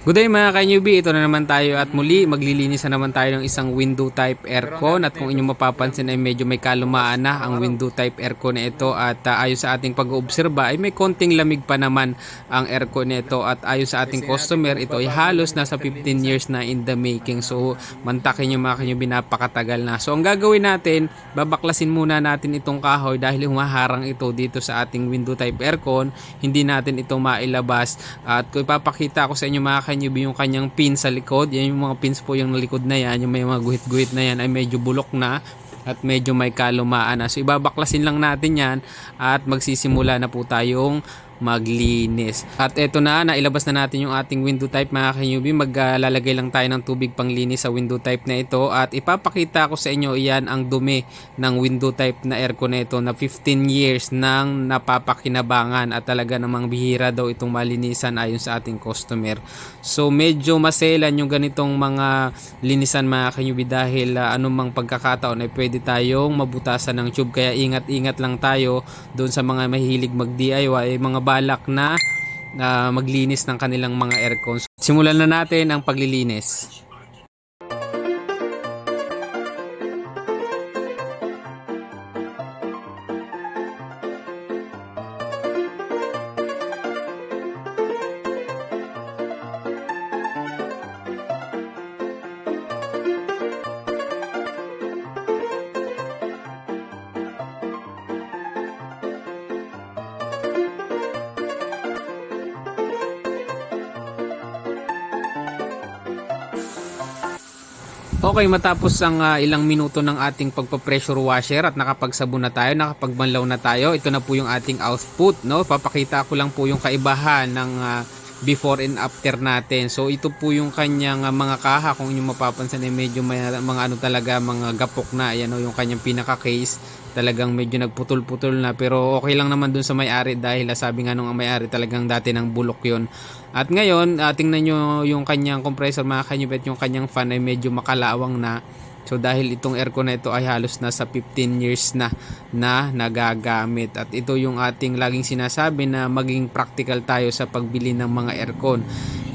Good day mga ka-newbie, ito na naman tayo at muli maglilinis na naman tayo ng isang window type aircon at kung inyong mapapansin ay medyo may kalumaan na ang window type aircon na ito at ayon sa ating pag-oobserba ay may konting lamig pa naman ang aircon na ito at ayon sa ating customer ito ay halos nasa 15 years na in the making, so mantakin nyo mga ka-newbie, napakatagal na. So ang gagawin natin, babaklasin muna natin itong kahoy dahil humaharang ito dito sa ating window type aircon, hindi natin ito mailabas at kung ipapakita ko sa inyo mga ka-newbie yung kanyang pin sa likod, yan yung mga pins po yung likod na yan, yung may mga guhit-guhit na yan ay medyo bulok na at medyo may kalumaan na. So ibabaklasin lang natin yan at magsisimula na po tayong maglinis. At eto na, nailabas na natin yung ating window type mga ka-newbie. Maglalagay lang tayo ng tubig panglinis sa window type na ito at ipapakita ko sa inyo iyan ang dumi ng window type na aircon na ito na 15 years nang napapakinabangan at talaga namang bihira daw itong malinisan ayon sa ating customer. So medyo maselan yung ganitong mga linisan mga ka-newbie dahil anumang pagkakataon ay pwede tayong mabutasan ng tube, kaya ingat-ingat lang tayo doon sa mga mahilig mag-DIY, mga balak na maglinis ng kanilang mga aircon. Simulan na natin ang paglilinis. Okay, matapos ang ilang minuto ng ating pagpa-pressure washer at nakapagsabon na tayo, nakapagbanlaw na tayo, ito na po yung ating output, no? Papakita ko lang po yung kaibahan ng before and after natin. So ito po yung kanyang mga kaha, kung inyo mapapansin ay medyo may mga ano talaga, mga gapok na, ayan o, yung kanyang pinaka case talagang medyo nagputol-putol na, pero okay lang naman dun sa may-ari dahil sabi nga nung may-ari talagang dati ng bulok yon. At ngayon tingnan nyo yung kanyang compressor mga ka-newbie, yung kanyang fan ay medyo makalawang na. So dahil itong aircon na ito ay halos nasa 15 years na nagagamit, at ito yung ating laging sinasabi na maging practical tayo sa pagbili ng mga aircon.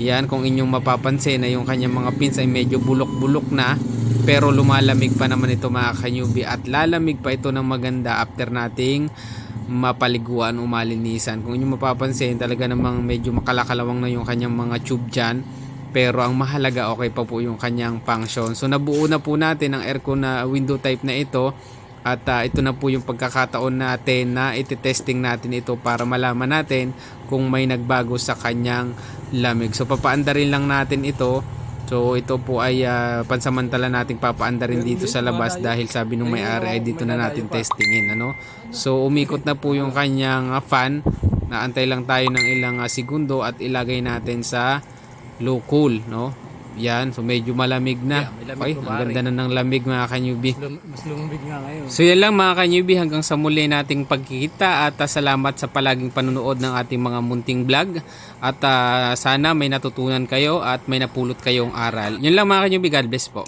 Yan, kung inyong mapapansin na yung kanyang mga pins ay medyo bulok-bulok na, pero lumalamig pa naman ito mga ka-newbie at lalamig pa ito ng maganda after nating mapaliguan o malinisan. Kung inyong mapapansin talaga namang medyo makalakalawang na yung kanyang mga tube dyan, pero ang mahalaga okay pa po yung kanyang function. So nabuo na po natin ang aircon na window type na ito at ito na po yung pagkakataon natin na iti-testing natin ito para malaman natin kung may nagbago sa kanyang lamig. So papaandarin lang natin ito. So ito po ay pansamantala nating papaandarin dito sa labas dahil sabi nung may-ari ay dito na natin testingin, ano. So umikot na po yung kanyang fan. Naantay lang tayo ng ilang segundo at ilagay natin sa low cool, no. Yan, so medyo malamig na. Okay, ang ganda na ng lamig mga ka-newbie. Mas lumamig nga ngayon. So yan lang mga ka-newbie, hanggang sa muli nating pagkikita at salamat sa palaging panunood ng ating mga munting vlog at sana may natutunan kayo at may napulot kayong aral. Yun lang mga ka-newbie, God bless po.